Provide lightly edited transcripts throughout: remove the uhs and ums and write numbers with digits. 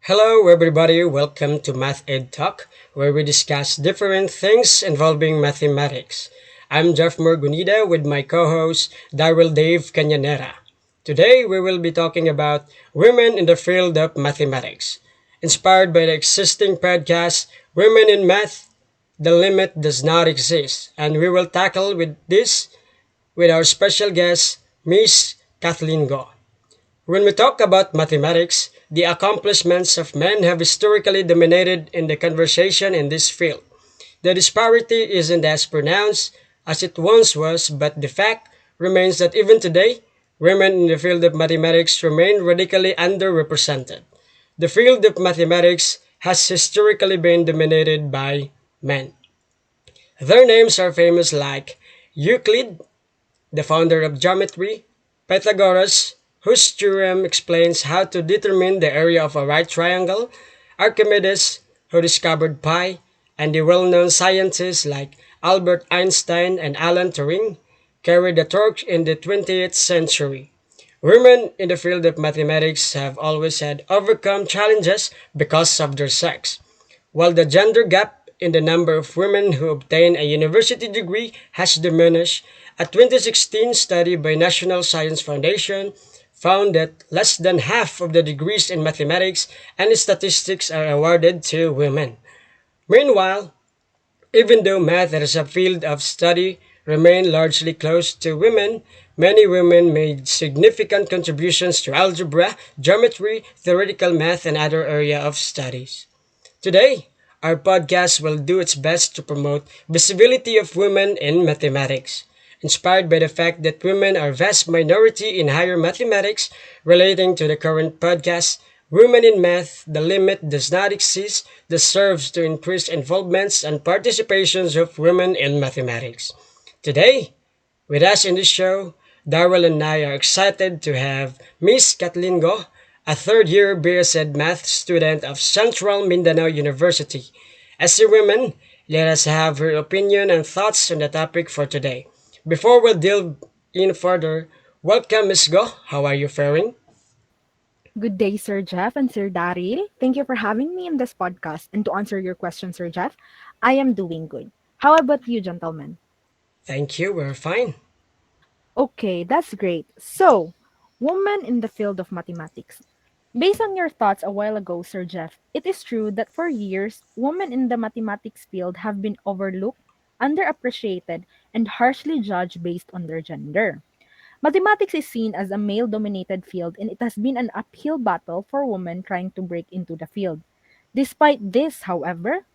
Hello, everybody. Welcome to MathEd Talk, where we discuss different things involving mathematics. I'm Jeff Morgunida with my co-host Daryl Dave Canyanera. Today, we will be talking about women in the field of mathematics. Inspired by the existing podcast, Women in Math, the limit does not exist, and we will tackle with this with our special guest, Miss Kathleen Go. When we talk about mathematics, the accomplishments of men have historically dominated in the conversation in this field. The disparity isn't as pronounced as it once was, but the fact remains that even today, women in the field of mathematics remain radically underrepresented. The field of mathematics has historically been dominated by men. Their names are famous like Euclid, the founder of geometry, Pythagoras, whose theorem explains how to determine the area of a right triangle, Archimedes, who discovered pi, and the well-known scientists like Albert Einstein and Alan Turing carried the torch in the 20th century. Women in the field of mathematics have always had overcome challenges because of their sex. While the gender gap in the number of women who obtain a university degree has diminished, a 2016 study by National Science Foundation found that less than half of the degrees in mathematics and statistics are awarded to women. Meanwhile, even though math as a field of study remained largely closed to women, many women made significant contributions to algebra, geometry, theoretical math, and other areas of studies. Today, our podcast will do its best to promote visibility of women in mathematics. Inspired by the fact that women are vast minority in higher mathematics relating to the current podcast, Women in Math, the limit does not exist, that serves to increase involvements and participations of women in mathematics. Today, with us in this show, Darrell and I are excited to have Miss Kathleen Go, a third-year BSED math student of Central Mindanao University. As a woman, let us have her opinion and thoughts on the topic for today. Before we delve in further, welcome Miss Go. How are you faring? Good day, Sir Jeff and Sir Daryl. Thank you for having me in this podcast. And to answer your question, Sir Jeff, I am doing good. How about you, gentlemen? Thank you, we're fine. Okay, that's great. So, woman in the field of mathematics. Based on your thoughts a while ago, Sir Jeff, it is true that for years, women in the mathematics field have been overlooked, underappreciated, and harshly judged based on their gender. Mathematics is seen as a male dominated field, and it has been an uphill battle for women trying to break into the field. Despite this, however,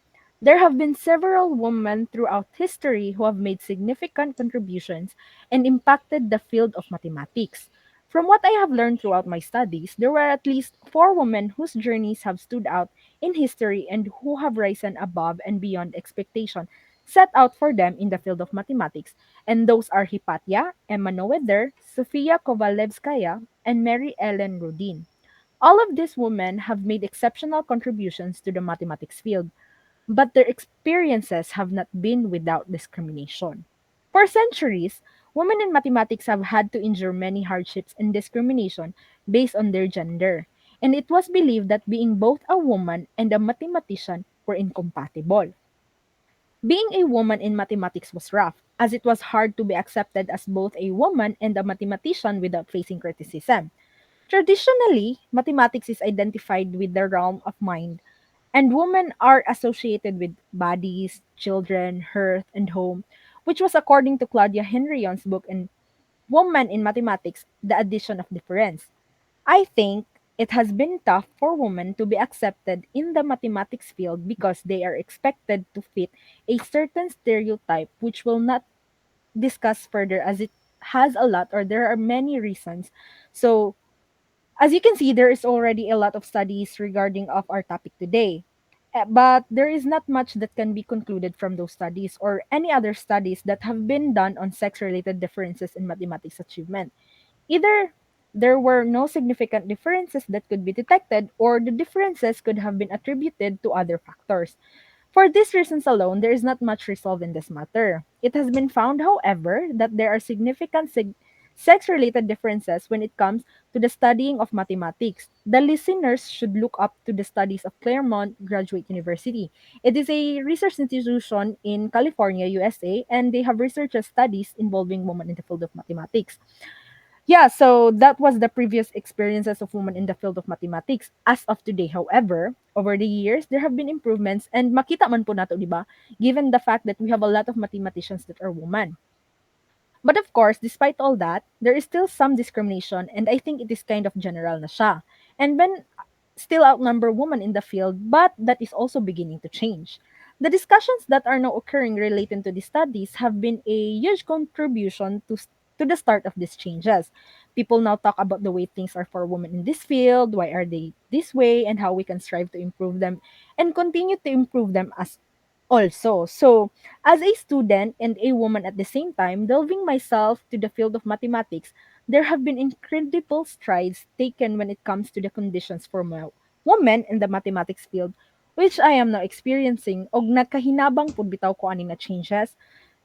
there have been several women throughout history who have made significant contributions and impacted the field of mathematics. From what I have learned throughout my studies, there were at least four women whose journeys have stood out in history and who have risen above and beyond expectation set out for them in the field of mathematics, and those are Hypatia, Emma Noether, Sofia Kovalevskaya, and Mary Ellen Rudin. All of these women have made exceptional contributions to the mathematics field, but their experiences have not been without discrimination. For centuries, women in mathematics have had to endure many hardships and discrimination based on their gender, and it was believed that being both a woman and a mathematician were incompatible. Being a woman in mathematics was rough, as it was hard to be accepted as both a woman and a mathematician without facing criticism. Traditionally, mathematics is identified with the realm of mind, and women are associated with bodies, children, hearth, and home, which was according to Claudia Henryon's book in Woman in Mathematics, The Addition of Difference. I think it has been tough for women to be accepted in the mathematics field because they are expected to fit a certain stereotype which will not discuss further as it has a lot or there are many reasons. So as you can see, there is already a lot of studies regarding of our topic today. But there is not much that can be concluded from those studies or any other studies that have been done on sex-related differences in mathematics achievement. Either there were no significant differences that could be detected, or the differences could have been attributed to other factors. For these reasons alone, there is not much resolved in this matter. It has been found, however, that there are significant sex related differences when it comes to the studying of mathematics. The listeners should look up to the studies of Claremont Graduate University. It is a research institution in California, USA, and they have research studies involving women in the field of mathematics. Yeah, so that was the previous experiences of women in the field of mathematics. As of today, however, over the years, there have been improvements and makita man po nato, di ba? Given the fact that we have a lot of mathematicians that are women. But of course, despite all that, there is still some discrimination and I think it is kind of general na siya. And men still outnumber women in the field, but that is also beginning to change. The discussions that are now occurring related to these studies have been a huge contribution to the start of these changes. People now talk about the way things are for women in this field, why are they this way, and how we can strive to improve them and continue to improve them as also. So, as a student and a woman at the same time, delving myself to the field of mathematics, there have been incredible strides taken when it comes to the conditions for women in the mathematics field, which I am now experiencing og nagkahinabang pud bitaw ko ani nga changes.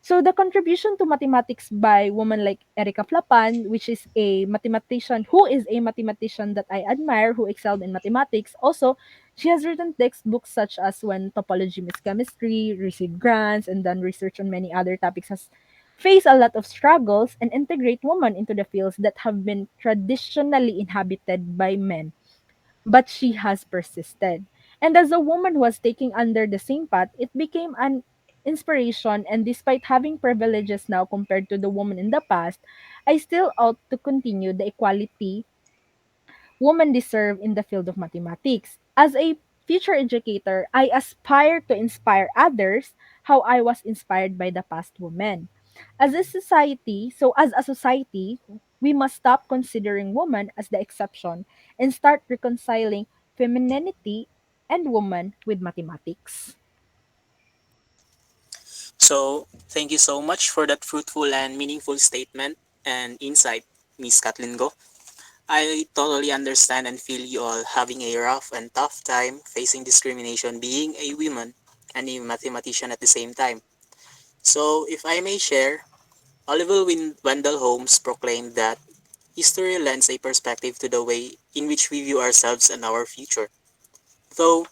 So the contribution to mathematics by women like Erica Flapan, which is a mathematician who is a mathematician that I admire, who excelled in mathematics. Also, she has written textbooks such as When Topology Meets Chemistry, received grants, and done research on many other topics, has faced a lot of struggles and integrate women into the fields that have been traditionally inhabited by men, but she has persisted. And as a woman who was taking under the same path, it became an inspiration. And despite having privileges now compared to the woman in the past, I still ought to continue the equality women deserve in the field of mathematics. As a future educator, I aspire to inspire others how I was inspired by the past women. As a society, we must stop considering women as the exception and start reconciling femininity and woman with mathematics. So, thank you so much for that fruitful and meaningful statement and insight, Miss Kathleen Go. I totally understand and feel you all having a rough and tough time facing discrimination being a woman and a mathematician at the same time. So, if I may share, Oliver Wendell Holmes proclaimed that history lends a perspective to the way in which we view ourselves and our future. Though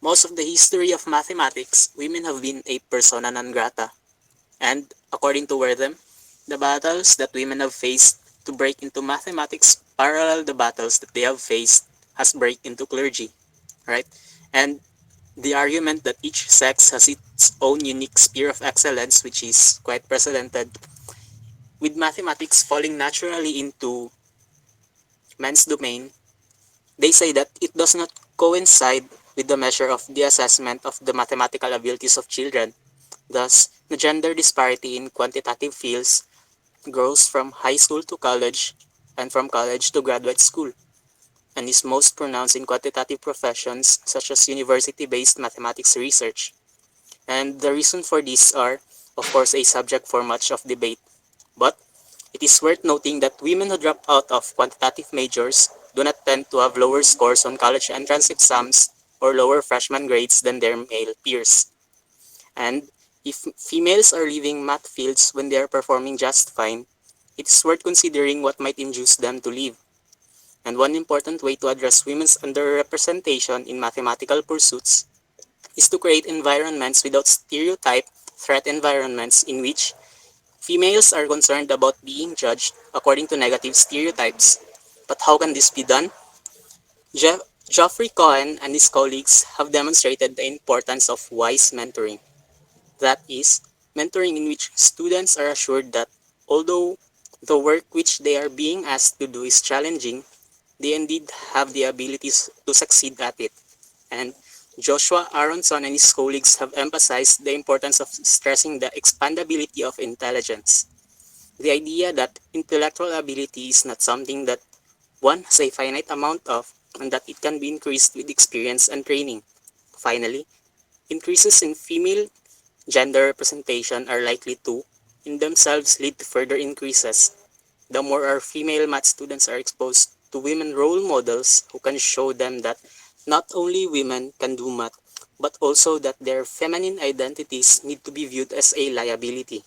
most of the history of mathematics, women have been a persona non grata, and according to Wertham, the battles that women have faced to break into mathematics parallel the battles that they have faced as break into clergy, right? And the argument that each sex has its own unique sphere of excellence, which is quite precedented, with mathematics falling naturally into men's domain, they say that it does not coincide with the measure of the assessment of the mathematical abilities of children. Thus, the gender disparity in quantitative fields grows from high school to college and from college to graduate school, and is most pronounced in quantitative professions such as university-based mathematics research. And the reason for this are, of course, a subject for much of debate. But it is worth noting that women who drop out of quantitative majors do not tend to have lower scores on college entrance exams or lower freshman grades than their male peers. And if females are leaving math fields when they are performing just fine, it is worth considering what might induce them to leave. And one important way to address women's underrepresentation in mathematical pursuits is to create environments without stereotype threat environments in which females are concerned about being judged according to negative stereotypes. But how can this be done? Geoffrey Cohen and his colleagues have demonstrated the importance of wise mentoring. That is, mentoring in which students are assured that although the work which they are being asked to do is challenging, they indeed have the abilities to succeed at it. And Joshua Aronson and his colleagues have emphasized the importance of stressing the expandability of intelligence. The idea that intellectual ability is not something that one has a finite amount of, and that it can be increased with experience and training. Finally, increases in female gender representation are likely to, in themselves, lead to further increases. The more our female math students are exposed to women role models who can show them that not only women can do math, but also that their feminine identities need to be viewed as a liability,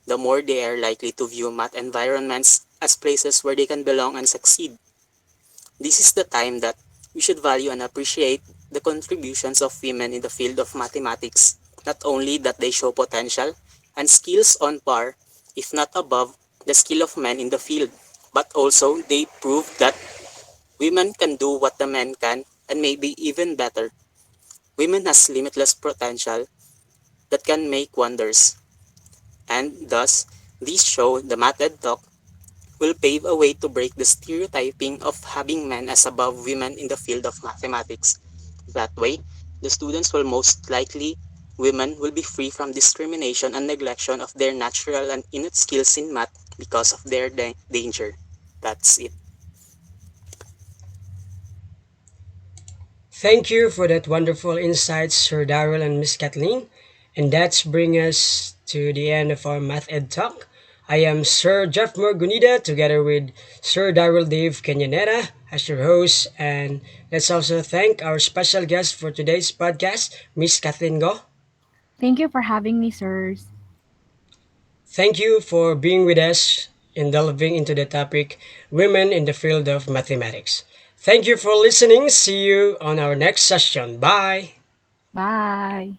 the more they are likely to view math environments as places where they can belong and succeed. This is the time that we should value and appreciate the contributions of women in the field of mathematics, not only that they show potential and skills on par, if not above, the skill of men in the field, but also they prove that women can do what the men can and maybe even better. Women has limitless potential that can make wonders, and thus, this show, the MATHED Talk, will pave a way to break the stereotyping of having men as above women in the field of mathematics. That way, the students will most likely, women will be free from discrimination and neglection of their natural and innate skills in math because of their danger. That's it. Thank you for that wonderful insights, Sir Darrell and Miss Kathleen. And that's bring us to the end of our Math Ed Talk. I am Sir Jeff Morgunida together with Sir Darrell Dave Canyanera as your host. And let's also thank our special guest for today's podcast, Miss Kathleen Go. Thank you for having me, sirs. Thank you for being with us in delving into the topic Women in the Field of Mathematics. Thank you for listening. See you on our next session. Bye. Bye.